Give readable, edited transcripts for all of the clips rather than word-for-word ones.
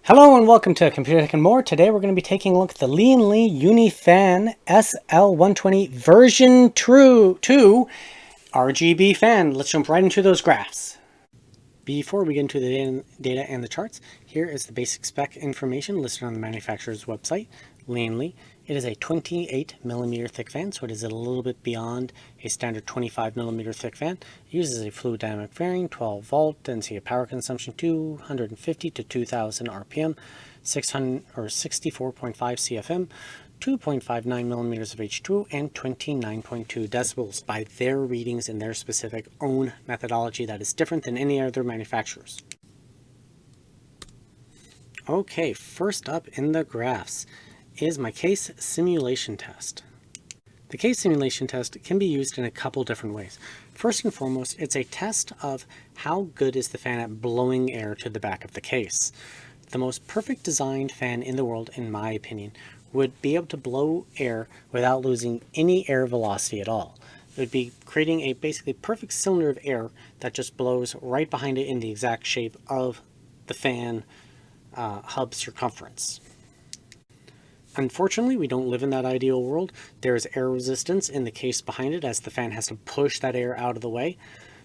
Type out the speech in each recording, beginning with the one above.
Hello and welcome to Computer Tech and More. Today we're going to be taking a look at the lian-li UniFan SL120 version 2 RGB fan. Let's jump right into those graphs. Before we get into the data and the charts, here is the basic spec information listed on the manufacturer's website, lian-li. It is a 28mm thick fan, so it is a little bit beyond a standard 25mm thick fan. It uses a fluid dynamic fairing, 12 volt, and see a power consumption 250 to 2000 RPM, 600 or 64.5 CFM, 2.59 millimeters of H2, and 29.2 decibels by their readings in their specific own methodology that is different than any other manufacturers. Okay, first up in the graphs is my case simulation test. The case simulation test can be used in a couple different ways. First and foremost, it's a test of how good is the fan at blowing air to the back of the case. The most perfect designed fan in the world, in my opinion, would be able to blow air without losing any air velocity at all. It would be creating a basically perfect cylinder of air that just blows right behind it in the exact shape of the fan hub circumference. Unfortunately, we don't live in that ideal world. There is air resistance in the case behind it as the fan has to push that air out of the way.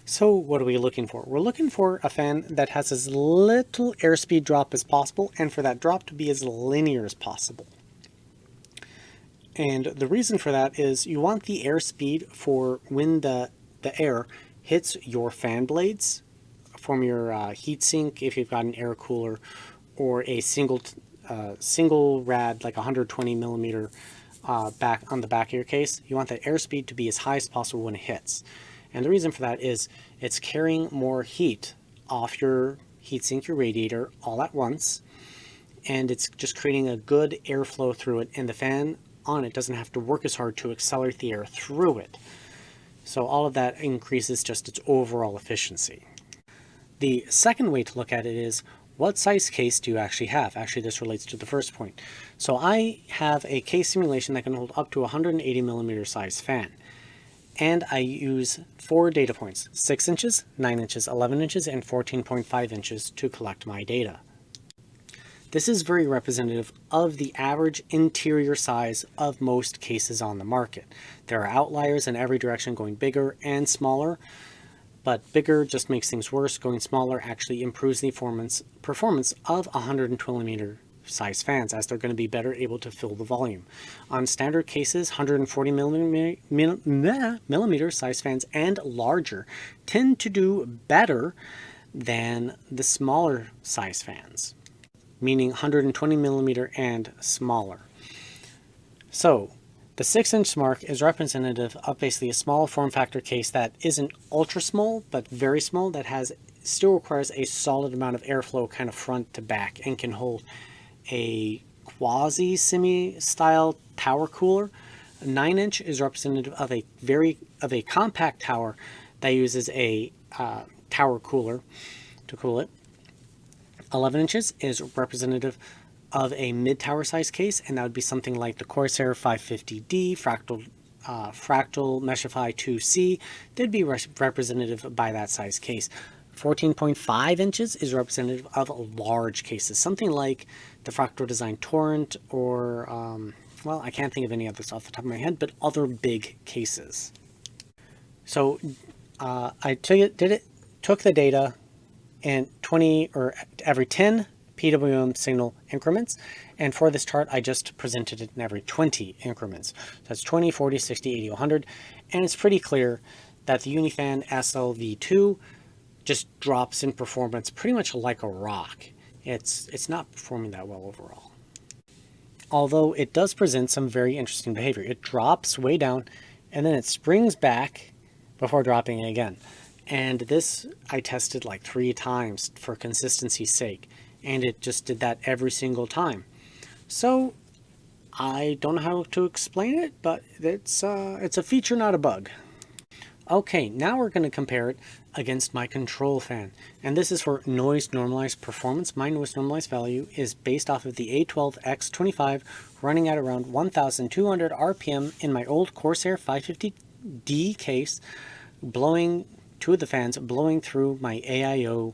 So what are we looking for? We're looking for a fan that has as little airspeed drop as possible and for that drop to be as linear as possible. And the reason for that is you want the airspeed for when the air hits your fan blades from your heatsink if you've got an air cooler or a single rad like 120 millimeter back on the back of your case. You want that airspeed to be as high as possible when it hits. And the reason for that is it's carrying more heat off your heatsink, your radiator, all at once. And it's just creating a good airflow through it. And the fan on it doesn't have to work as hard to accelerate the air through it. So all of that increases just its overall efficiency. The second way to look at it is what size case do you actually have? Actually, this relates to the first point. So I have a case simulation that can hold up to 180 millimeter size fan. And I use 4 data points, 6 inches, 9 inches, 11 inches, and 14.5 inches to collect my data. This is very representative of the average interior size of most cases on the market. There are outliers in every direction going bigger and smaller, but bigger just makes things worse. Going smaller actually improves the performance of 120mm size fans as they're going to be better able to fill the volume. On standard cases, 140 millimeter size fans and larger tend to do better than the smaller size fans, meaning 120 millimeter and smaller. So the 6-inch mark is representative of basically a small form factor case that isn't ultra small, but very small, that still requires a solid amount of airflow kind of front to back and can hold a quasi-semi style tower cooler. A 9-inch is representative of a compact tower that uses a tower cooler to cool it. 11 inches is representative of a mid-tower size case, and that would be something like the Corsair 550D, Fractal Meshify 2C. They'd be representative by that size case. 14.5 inches is representative of large cases, something like the Fractal Design Torrent or, well, I can't think of any others off the top of my head, but other big cases. So I took the data in 20 or every 10 PWM signal increments, and for this chart I just presented it in every 20 increments. So that's 20, 40, 60, 80, 100, and it's pretty clear that the UniFan SL120 V2 just drops in performance pretty much like a rock. It's not performing that well overall. Although it does present some very interesting behavior. It drops way down and then it springs back before dropping again. And this I tested like 3 times for consistency's sake, and it just did that every single time. So I don't know how to explain it, but it's a feature, not a bug. Okay, now we're going to compare it against my control fan, and this is for noise normalized performance. My noise normalized value is based off of the A12X25 running at around 1200 RPM in my old Corsair 550D case, blowing 2 of the fans blowing through my AIO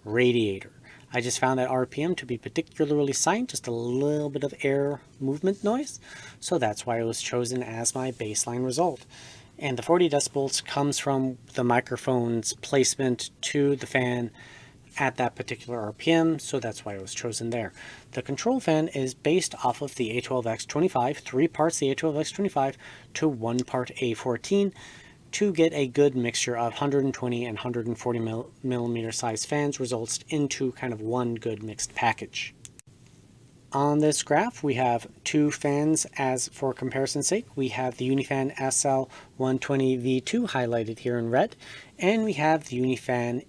radiator. I just found that RPM to be particularly silent, just a little bit of air movement noise, so that's why it was chosen as my baseline result. And the 40 decibels comes from the microphone's placement to the fan at that particular RPM, so that's why it was chosen there. The control fan is based off of the A12X25, 3 parts the A12X25 to 1 part A14, to get a good mixture of 120 and 140 millimeter size fans results into kind of one good mixed package. On this graph, we have 2 fans as for comparison's sake. We have the UniFan SL120 V2 highlighted here in red, and we have the UniFan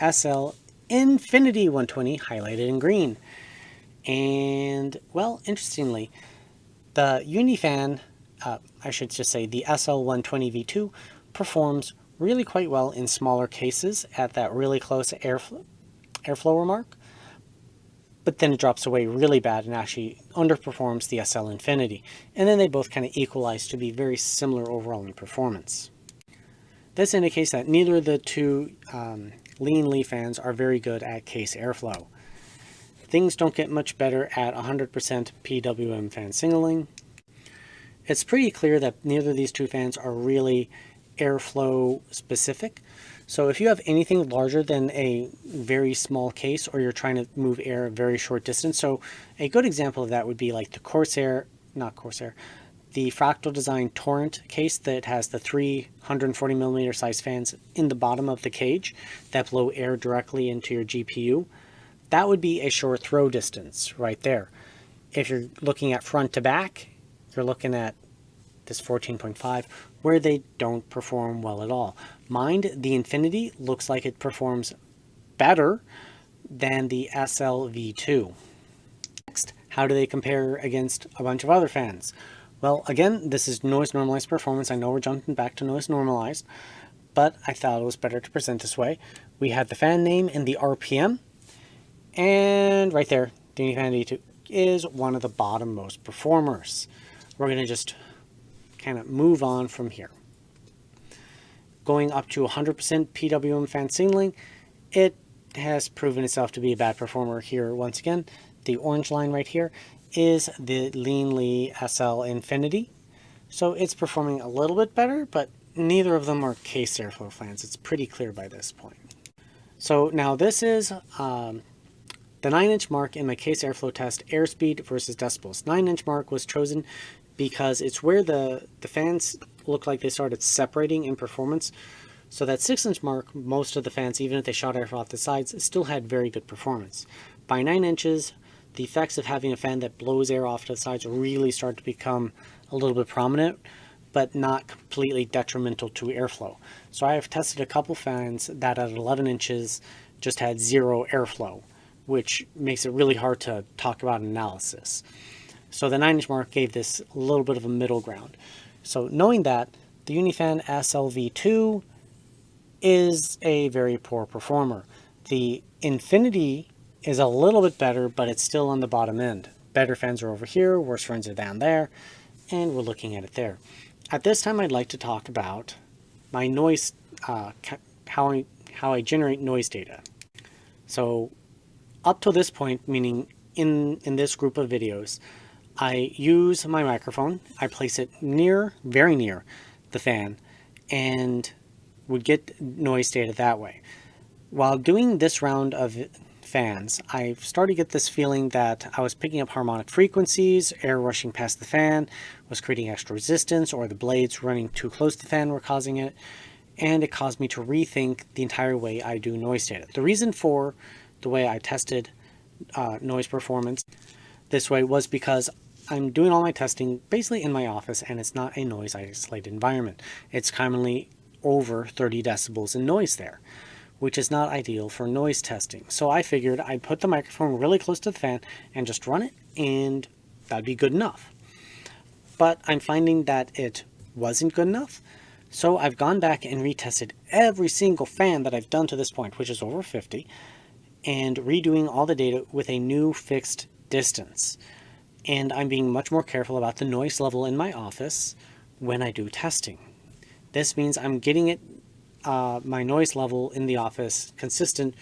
SL120 highlighted in green. And, well, interestingly, the UniFan, I should just say the SL120 V2, performs really quite well in smaller cases at that really close airflow mark, but then it drops away really bad and actually underperforms the SL120. And then they both kind of equalize to be very similar overall in performance. This indicates that neither of the two lian-li fans are very good at case airflow. Things don't get much better at 100% PWM fan signaling. It's pretty clear that neither of these two fans are really airflow specific. So if you have anything larger than a very small case, or you're trying to move air a very short distance, so a good example of that would be like the the Fractal Design Torrent case that has the 340 millimeter size fans in the bottom of the cage that blow air directly into your GPU. That would be a short throw distance right there. If you're looking at front to back, you're looking at this 14.5, where they don't perform well at all. Mind, the Infinity looks like it performs better than the SL-V2. Next, how do they compare against a bunch of other fans? Well, again, this is noise normalized performance. I know we're jumping back to noise normalized, but I thought it was better to present this way. We have the fan name and the RPM, and right there, the UniFan V2 is one of the bottom-most performers. We're going to just kind of move on from here. Going up to 100% PWM fan signaling, it has proven itself to be a bad performer here once again. The orange line right here is the lian-li SL Infinity. So it's performing a little bit better, but neither of them are case airflow fans. It's pretty clear by this point. So now this is the 9-inch mark in my case airflow test, airspeed versus decibels. 9-inch mark was chosen because it's where the fans look like they started separating in performance. So that 6-inch mark, most of the fans, even if they shot air off the sides, still had very good performance. By 9 inches, the effects of having a fan that blows air off to the sides really start to become a little bit prominent, but not completely detrimental to airflow. So I have tested a couple fans that at 11 inches just had zero airflow, which makes it really hard to talk about analysis. So the 9-inch mark gave this a little bit of a middle ground. So knowing that, the UniFan SL-V2 is a very poor performer. The Infinity is a little bit better, but it's still on the bottom end. Better fans are over here, worse fans are down there, and we're looking at it there. At this time, I'd like to talk about my noise, how I generate noise data. So up to this point, meaning in this group of videos, I use my microphone, I place it very near the fan, and would get noise data that way. While doing this round of fans, I started to get this feeling that I was picking up harmonic frequencies, air rushing past the fan was creating extra resistance, or the blades running too close to the fan were causing it, and it caused me to rethink the entire way I do noise data. The reason for the way I tested noise performance this way was because I'm doing all my testing basically in my office, and it's not a noise isolated environment. It's commonly over 30 decibels in noise there, which is not ideal for noise testing. So I figured I'd put the microphone really close to the fan and just run it, and that'd be good enough. But I'm finding that it wasn't good enough. So I've gone back and retested every single fan that I've done to this point, which is over 50, and redoing all the data with a new fixed distance. And I'm being much more careful about the noise level in my office when I do testing. This means I'm getting it, my noise level in the office consistent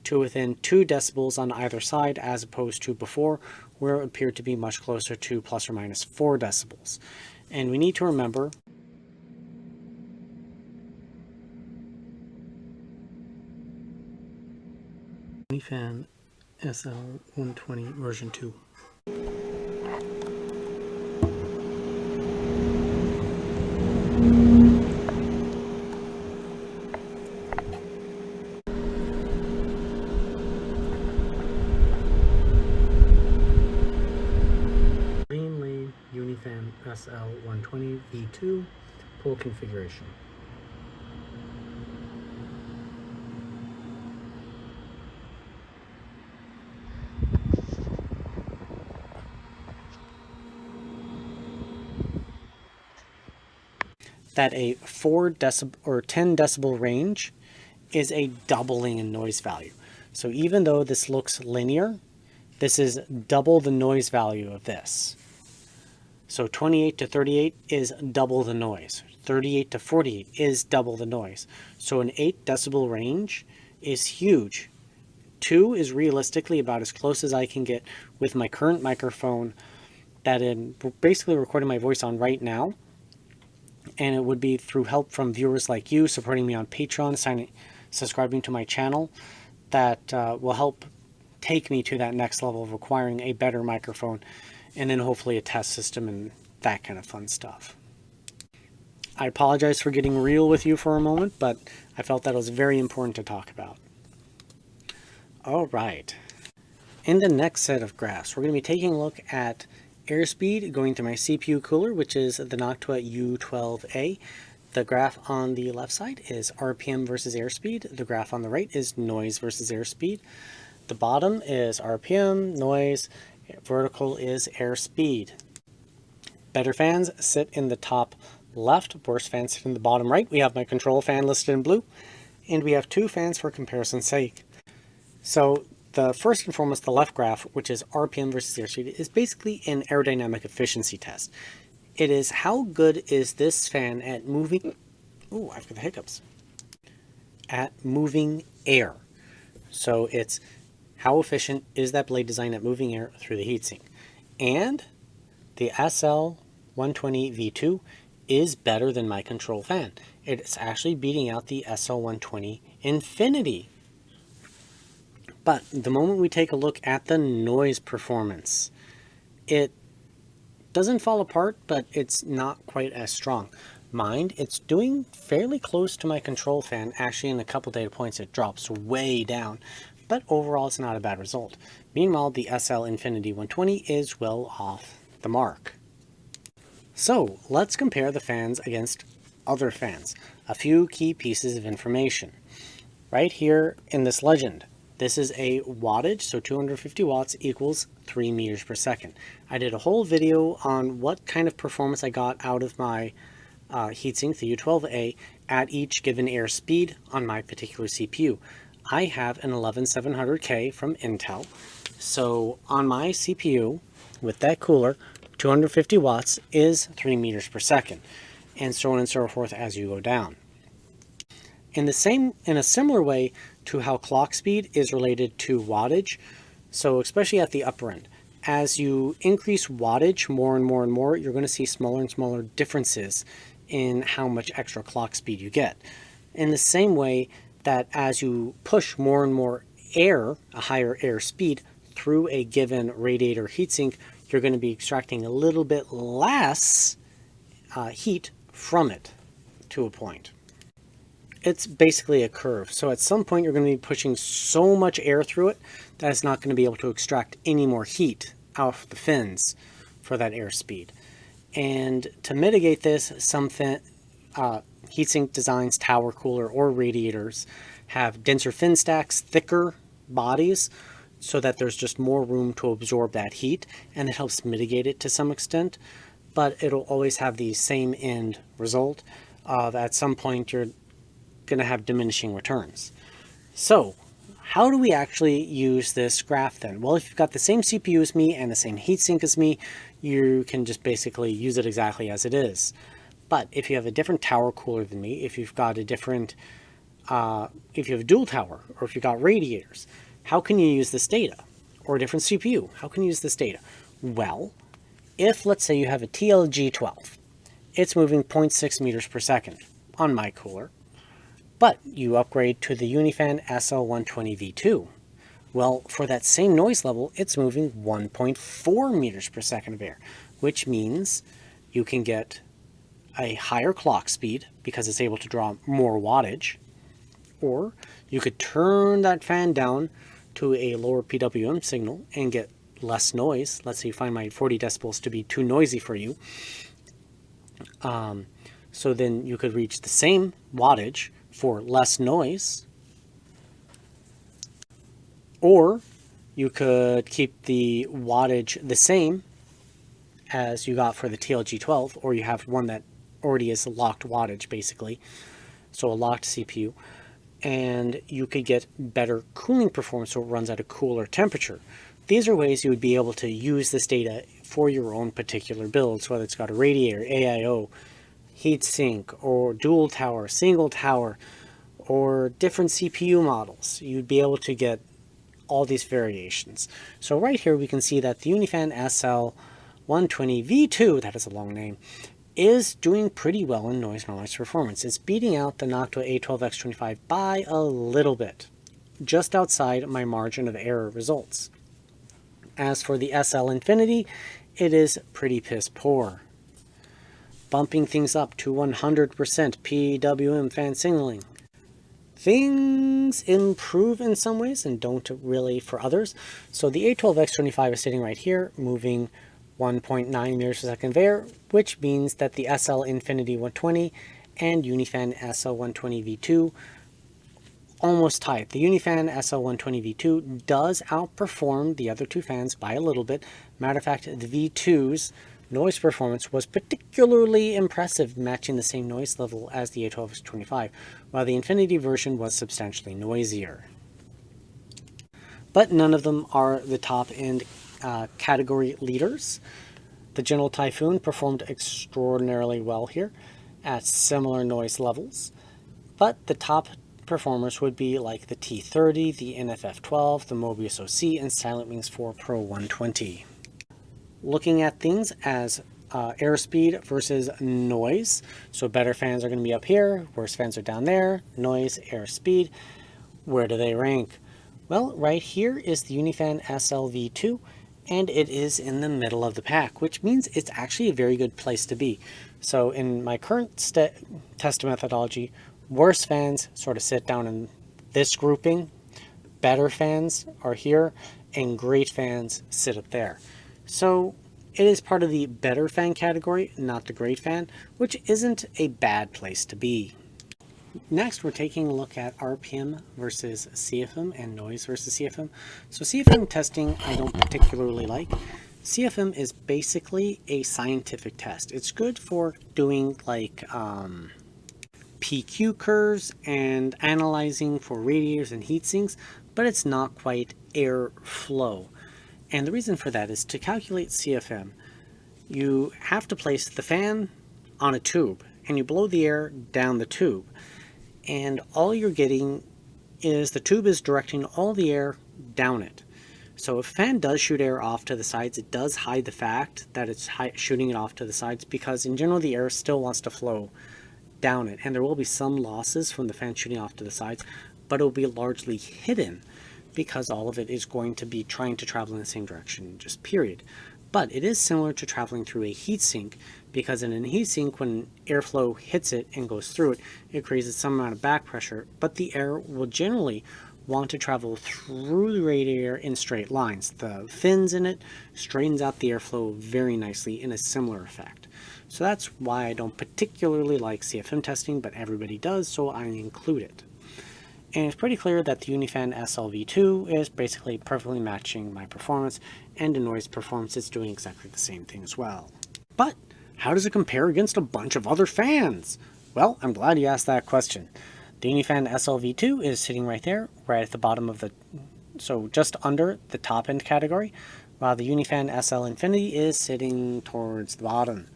to within 2 decibels on either side, as opposed to before, where it appeared to be much closer to plus or minus 4 decibels. And we need to remember UniFan SL120 version 2. Lian-li UniFan SL120 V2 pull configuration. That a 4 decibel or 10 decibel range is a doubling in noise value. So even though this looks linear, this is double the noise value of this. So 28 to 38 is double the noise. 38 to 48 is double the noise. So an 8 decibel range is huge. 2 is realistically about as close as I can get with my current microphone that I'm basically recording my voice on right now. And it would be through help from viewers like you supporting me on Patreon, subscribing to my channel, that will help take me to that next level of acquiring a better microphone, and then hopefully a test system and that kind of fun stuff. I apologize for getting real with you for a moment, but I felt that was very important to talk about. All right. In the next set of graphs, we're going to be taking a look at airspeed going through my CPU cooler, which is the Noctua U12A. The graph on the left side is RPM versus airspeed. The graph on the right is noise versus airspeed. The bottom is RPM, noise, vertical is airspeed. Better fans sit in the top left, worse fans sit in the bottom right. We have my control fan listed in blue, and we have 2 fans for comparison's sake. So the first and foremost, the left graph, which is RPM versus airspeed, is basically an aerodynamic efficiency test. It is how good is this fan at moving, I've got the hiccups, at moving air. So it's how efficient is that blade design at moving air through the heatsink. And the SL120 V2 is better than my control fan. It's actually beating out the SL120 Infinity. But the moment we take a look at the noise performance, it doesn't fall apart, but it's not quite as strong. Mind, it's doing fairly close to my control fan. Actually, in a couple data points, it drops way down. But overall, it's not a bad result. Meanwhile, the SL Infinity 120 is well off the mark. So let's compare the fans against other fans. A few key pieces of information. Right here in this legend, this is a wattage, so 250 watts equals 3 meters per second. I did a whole video on what kind of performance I got out of my heatsink, the U12A, at each given airspeed on my particular CPU. I have an 11700K from Intel, so on my CPU, with that cooler, 250 watts is 3 meters per second, and so on and so forth as you go down. In a similar way to how clock speed is related to wattage, so especially at the upper end, as you increase wattage more and more and more, you're going to see smaller and smaller differences in how much extra clock speed you get. In the same way that as you push more and more air, a higher air speed, through a given radiator heatsink, you're going to be extracting a little bit less heat from it to a point. It's basically a curve. So at some point you're going to be pushing so much air through it that it's not going to be able to extract any more heat off the fins for that airspeed. And to mitigate this, some heatsink designs, tower cooler, or radiators have denser fin stacks, thicker bodies, so that there's just more room to absorb that heat, and it helps mitigate it to some extent. But it'll always have the same end result of at some point you're going to have diminishing returns. So how do we actually use this graph then? Well, if you've got the same CPU as me and the same heatsink as me, you can just basically use it exactly as it is. But if you have a different tower cooler than me, if you've got a different if you have a dual tower, or if you've got radiators, how can you use this data? Or a different CPU, how can you use this data? Well, if let's say you have a TLG12, it's moving 0.6 meters per second on my cooler, but you upgrade to the UniFan SL120 V2. Well, for that same noise level, it's moving 1.4 meters per second of air, which means you can get a higher clock speed because it's able to draw more wattage, or you could turn that fan down to a lower PWM signal and get less noise. Let's say you find my 40 decibels to be too noisy for you. So then you could reach the same wattage for less noise, or you could keep the wattage the same as you got for the TLG12, or you have one that already is locked wattage basically, so a locked CPU, and you could get better cooling performance so it runs at a cooler temperature. These are ways you would be able to use this data for your own particular builds, whether it's got a radiator, AIO, heatsink, or dual tower, single tower, or different CPU models. You'd be able to get all these variations. So right here we can see that the UniFan SL120 V2, that is a long name, is doing pretty well in noise normalized performance. It's beating out the Noctua A12X25 by a little bit, just outside my margin of error results. As for the SL Infinity, it is pretty piss poor, bumping things up to 100% PWM fan signaling. Things improve in some ways and don't really for others. So the A12X25 is sitting right here, moving 1.9 meters per second of air, which means that the SL Infinity 120 and UniFan SL120 V2 almost tied. The UniFan SL120 V2 does outperform the other two fans by a little bit. Matter of fact, the V2's noise performance was particularly impressive, matching the same noise level as the A12X25, while the Infinity version was substantially noisier. But none of them are the top-end category leaders. The General Typhoon performed extraordinarily well here at similar noise levels, but the top performers would be like the T30, the NFF12, the Mobius OC, and Silent Wings 4 Pro 120. Looking at things as airspeed versus noise, so better fans are going to be up here, worse fans are down there. Noise, airspeed, where do they rank? Well, right here is the UniFan SL-V2, and it is in the middle of the pack, which means it's actually a very good place to be. So in my current test methodology, worse fans sort of sit down in this grouping, better fans are here, and great fans sit up there. So it is part of the better fan category, not the great fan, which isn't a bad place to be. Next, we're taking a look at RPM versus CFM and noise versus CFM. So CFM testing I don't particularly like. CFM is basically a scientific test. It's good for doing like PQ curves and analyzing for radiators and heat sinks, but it's not quite airflow. And the reason for that is to calculate CFM, you have to place the fan on a tube and you blow the air down the tube. And all you're getting is the tube is directing all the air down it. So if a fan does shoot air off to the sides, it does hide the fact that it's shooting it off to the sides, because in general the air still wants to flow down it. And there will be some losses from the fan shooting off to the sides, but it will be largely hidden because all of it is going to be trying to travel in the same direction, just period. But it is similar to traveling through a heat sink, because in a heat sink, when airflow hits it and goes through it, it creates some amount of back pressure, but the air will generally want to travel through the radiator in straight lines. The fins in it straightens out the airflow very nicely in a similar effect. So that's why I don't particularly like CFM testing, but everybody does, so I include it. And it's pretty clear that the UniFan SL-V2 is basically perfectly matching my performance, and in noise performance it's doing exactly the same thing as well. But how does it compare against a bunch of other fans? Well, I'm glad you asked that question. The UniFan SL-V2 is sitting right there, right at the bottom of the, so just under the top end category, while the UniFan SL Infinity is sitting towards the bottom.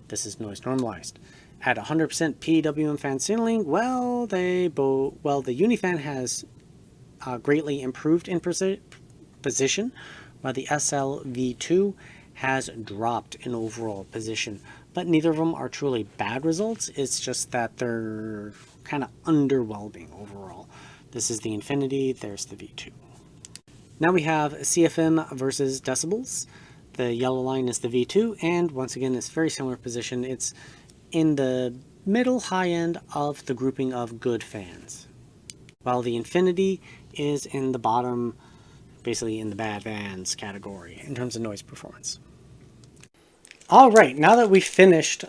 This is noise normalized. at 100% PWM fan signaling, well, the UniFan has greatly improved in position, while the SL120 V2 has dropped in overall position. But neither of them are truly bad results. It's just that they're kind of underwhelming overall. This is the Infinity, there's the V2. Now we have CFM versus decibels. The yellow line is the V2, and once again, it's very similar position. It's in the middle high end of the grouping of good fans, while the Infinity is in the bottom, basically in the bad fans category in terms of noise performance. All right, now that we've finished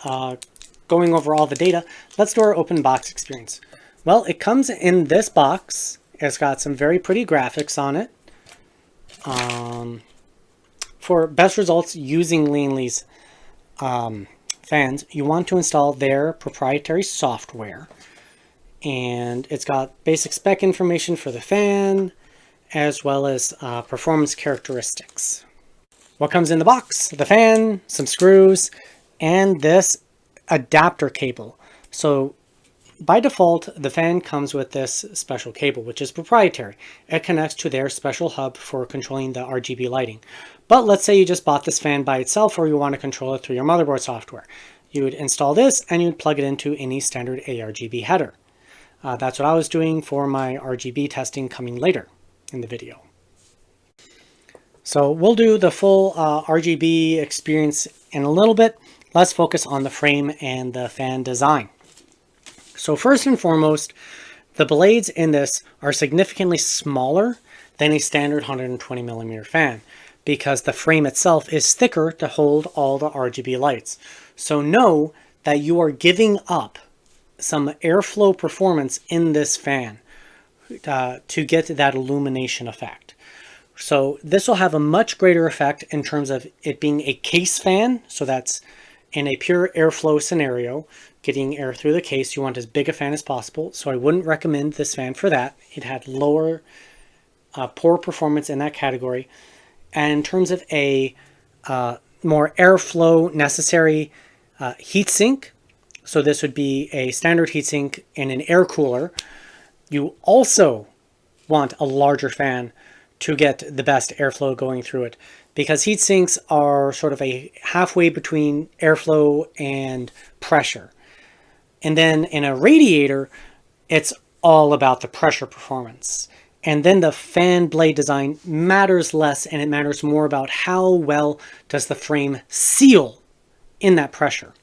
going over all the data, let's do our open box experience. Well, it comes in this box. It's got some very pretty graphics on it. For best results using lian-li's fans, you want to install their proprietary software. And it's got basic spec information for the fan, as well as performance characteristics. What comes in the box? The fan, some screws, and this adapter cable. So by default, the fan comes with this special cable, which is proprietary. It connects to their special hub for controlling the RGB lighting. But let's say you just bought this fan by itself, or you want to control it through your motherboard software. You would install this and you'd plug it into any standard ARGB header. That's what I was doing for my RGB testing coming later in the video. So we'll do the full RGB experience in a little bit. Let's focus on the frame and the fan design. So first and foremost, the blades in this are significantly smaller than a standard 120mm fan because the frame itself is thicker to hold all the RGB lights. So know that you are giving up some airflow performance in this fan to get that illumination effect. So this will have a much greater effect in terms of it being a case fan. So that's in a pure airflow scenario, getting air through the case. You want as big a fan as possible. So I wouldn't recommend this fan for that. It had lower poor performance in that category. And in terms of a more airflow necessary heatsink, so this would be a standard heatsink and an air cooler. You also want a larger fan to get the best airflow going through it, because heat sinks are sort of a halfway between airflow and pressure. And then in a radiator, it's all about the pressure performance. And then the fan blade design matters less, and it matters more about how well does the frame seal in that pressure.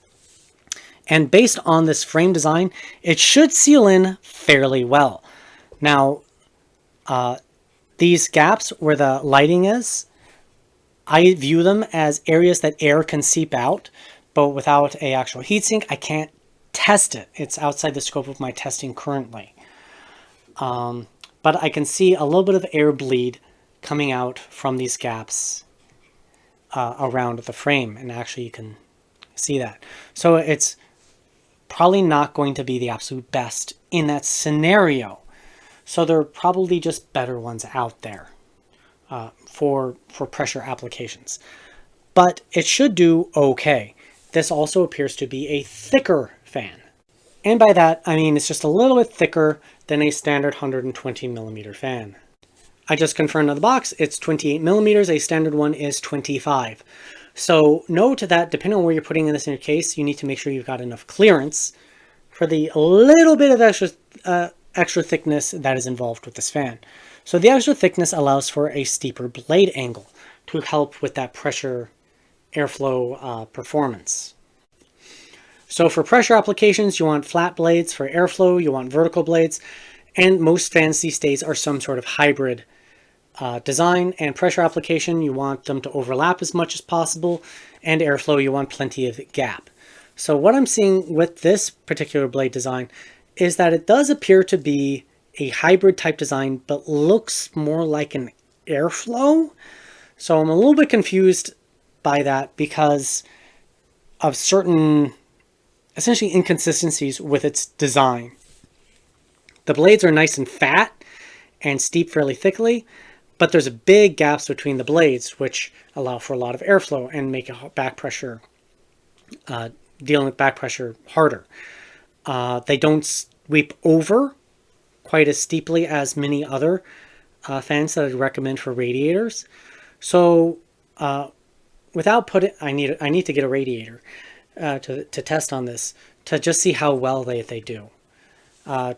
And based on this frame design, it should seal in fairly well. Now, these gaps where the lighting is, I view them as areas that air can seep out, but without an actual heatsink, I can't test it. It's outside the scope of my testing currently. But I can see a little bit of air bleed coming out from these gaps around the frame, and actually you can see that. So it's probably not going to be the absolute best in that scenario. So there are probably just better ones out there for pressure applications. But it should do okay. This also appears to be a thicker fan. And by that, I mean it's just a little bit thicker than a standard 120mm fan. I just confirmed on the box, it's 28mm, a standard one is 25. So note that depending on where you're putting this in your case, you need to make sure you've got enough clearance for the little bit of extra thickness that is involved with this fan. So the extra thickness allows for a steeper blade angle to help with that pressure airflow performance. So for pressure applications, you want flat blades. For airflow, you want vertical blades. And most fans these days are some sort of hybrid design. And pressure application, you want them to overlap as much as possible. And airflow, you want plenty of gap. So what I'm seeing with this particular blade design is that it does appear to be a hybrid type design, but looks more like an airflow. So I'm a little bit confused by that because of certain essentially inconsistencies with its design. The blades are nice and fat and steep fairly thickly, but there's big gaps between the blades, which allow for a lot of airflow and make a back pressure dealing with back pressure harder. They don't sweep over quite as steeply as many other fans that I'd recommend for radiators. So without putting, I need to get a radiator to test on this to just see how well they do. To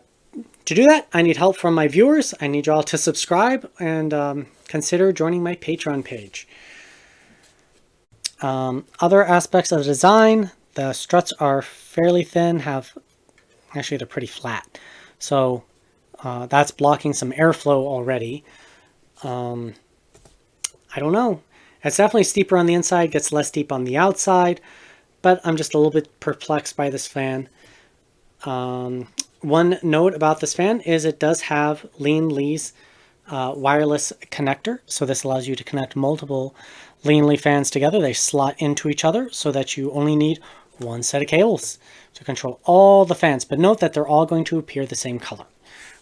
do that, I need help from my viewers. I need y'all to subscribe and consider joining my Patreon page. Other aspects of the design, the struts are fairly thin, actually they're pretty flat. So that's blocking some airflow already. I don't know. It's definitely steeper on the inside, gets less steep on the outside, but I'm just a little bit perplexed by this fan. One note about this fan is it does have lian-li's wireless connector. So this allows you to connect multiple lian-li fans together. They slot into each other so that you only need one set of cables to control all the fans. But note that they're all going to appear the same color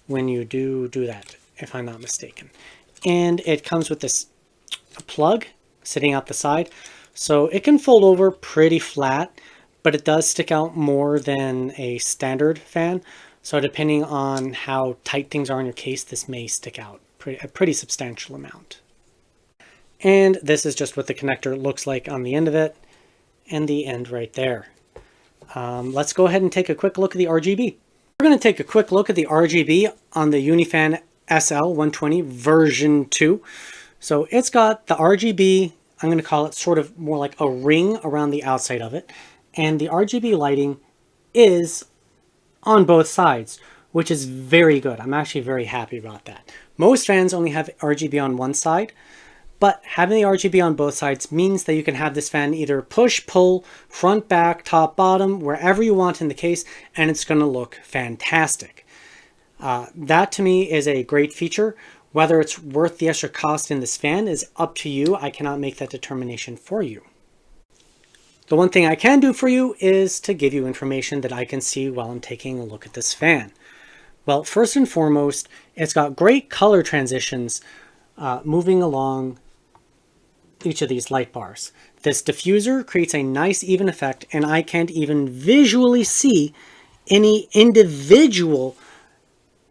when you do that, if I'm not mistaken. And it comes with this plug sitting out the side. So it can fold over pretty flat, but it does stick out more than a standard fan. So depending on how tight things are in your case, this may stick out a pretty substantial amount. And this is just what the connector looks like on the end of it, and the end right there. Let's go ahead and take a quick look at the RGB. We're going to take a quick look at the RGB on the UniFan SL120 version 2. So it's got the RGB, I'm going to call it sort of more like a ring around the outside of it. And the RGB lighting is on both sides, which is very good. I'm actually very happy about that. Most fans only have RGB on one side, but having the RGB on both sides means that you can have this fan either push, pull, front, back, top, bottom, wherever you want in the case, and it's going to look fantastic. That to me is a great feature. Whether it's worth the extra cost in this fan is up to you. I cannot make that determination for you. The one thing I can do for you is to give you information that I can see while I'm taking a look at this fan. Well, first and foremost, it's got great color transitions moving along each of these light bars. This diffuser creates a nice even effect, and I can't even visually see any individual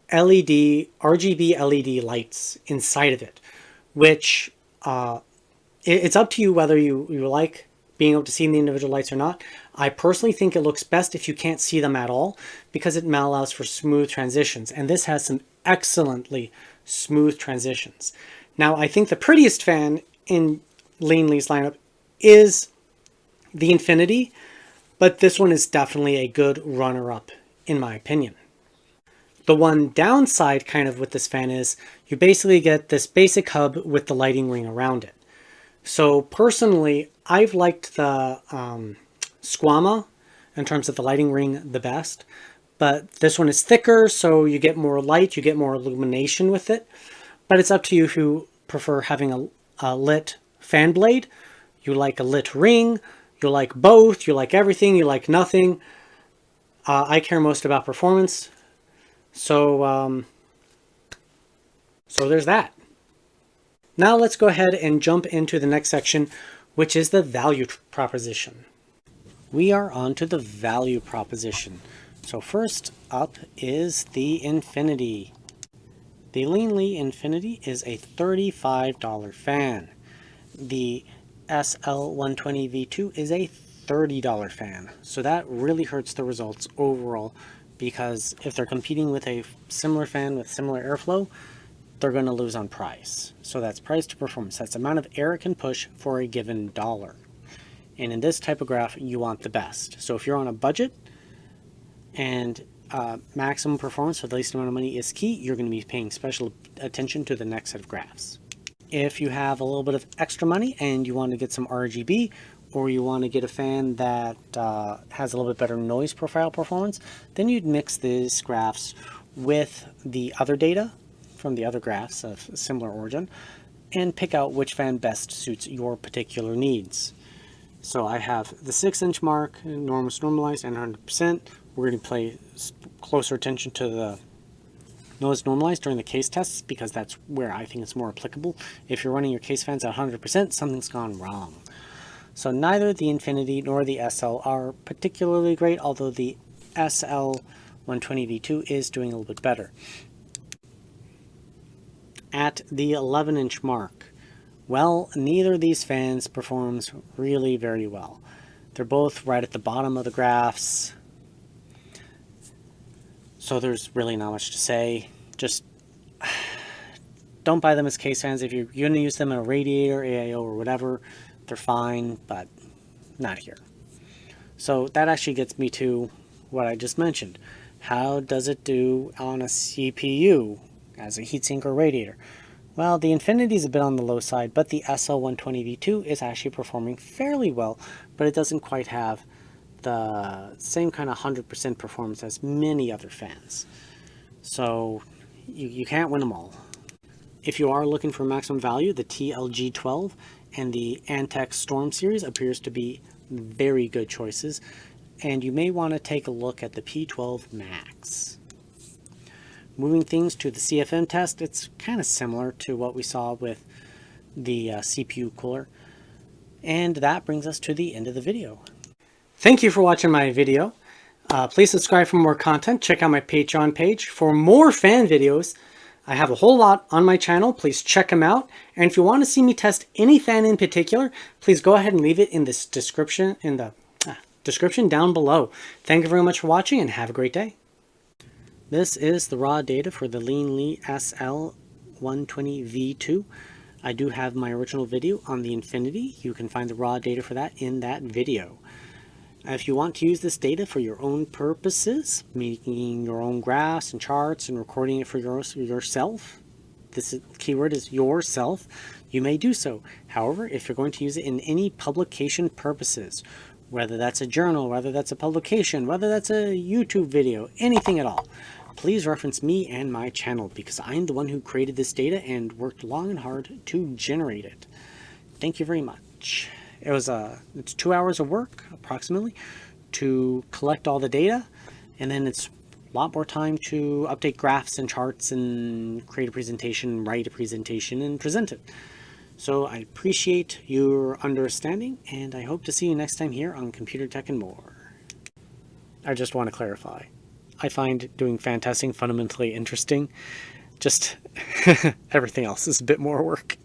RGB LED lights inside of it, which it's up to you whether you like being able to see the individual lights or not. I personally think it looks best if you can't see them at all, because it allows for smooth transitions, and this has some excellently smooth transitions. Now, I think the prettiest fan in lian-li's lineup is the Infinity, but this one is definitely a good runner-up in my opinion. The one downside kind of with this fan is you basically get this basic hub with the lighting ring around it. So personally, I've liked the Squama in terms of the lighting ring the best, but this one is thicker, so you get more light, you get more illumination with it. But it's up to you if you prefer having a lit fan blade, you like a lit ring, you like both, you like everything, you like nothing. I care most about performance, so there's that. Now let's go ahead and jump into the next section, which is the value proposition. We are on to the value proposition. So first up is the Infinity. The lian-li Infinity is a $35 fan. The SL120 V2 is a $30 fan. So that really hurts the results overall, because if they're competing with a similar fan with similar airflow, they're going to lose on price. So that's price to performance. That's the amount of air it can push for a given dollar. And in this type of graph, you want the best. So if you're on a budget and maximum performance for the least amount of money is key, you're going to be paying special attention to the next set of graphs. If you have a little bit of extra money and you want to get some RGB, or you want to get a fan that has a little bit better noise profile performance, then you'd mix these graphs with the other data from the other graphs of similar origin and pick out which fan best suits your particular needs. So I have the 6-inch mark, enormous normalized, and 100%. We're going to pay closer attention to the noise normalized during the case tests, because that's where I think it's more applicable. If you're running your case fans at 100%, something's gone wrong. So neither the Infinity nor the SL are particularly great, although the SL120 V2 is doing a little bit better. At the 11-inch mark, well, neither of these fans performs really very well. They're both right at the bottom of the graphs, so there's really not much to say. Just don't buy them as case fans. If you're going to use them in a radiator, AIO, or whatever, they're fine, but not here. So that actually gets me to what I just mentioned. How does it do on a CPU as a heatsink or radiator? Well, the Infinity is a bit on the low side, but the SL120 V2 is actually performing fairly well, but it doesn't quite have the same kind of 100% performance as many other fans. So you can't win them all. If you are looking for maximum value, the TLG12 and the Antec Storm series appears to be very good choices, and you may want to take a look at the P12 Max. Moving things to the CFM test, it's kind of similar to what we saw with the CPU cooler. And that brings us to the end of the video. Thank you for watching my video. Please subscribe for more content. Check out my Patreon page for more fan videos. I have a whole lot on my channel. Please check them out. And if you want to see me test any fan in particular, please go ahead and leave it in this description down below. Thank you very much for watching and have a great day. This is the raw data for the lian-li SL120 V2. I do have my original video on the Infinity. You can find the raw data for that in that video. If you want to use this data for your own purposes, making your own graphs and charts and recording it for yourself, keyword is yourself, you may do so. However, if you're going to use it in any publication purposes, whether that's a journal, whether that's a publication, whether that's a YouTube video, anything at all, please reference me and my channel because I'm the one who created this data and worked long and hard to generate it. Thank you very much. It's 2 hours of work approximately to collect all the data, and then it's a lot more time to update graphs and charts and create a presentation, write a presentation, and present it. So I appreciate your understanding, and I hope to see you next time here on Computer Tech and More. I just want to clarify. I find doing fan testing fundamentally interesting. Just everything else is a bit more work.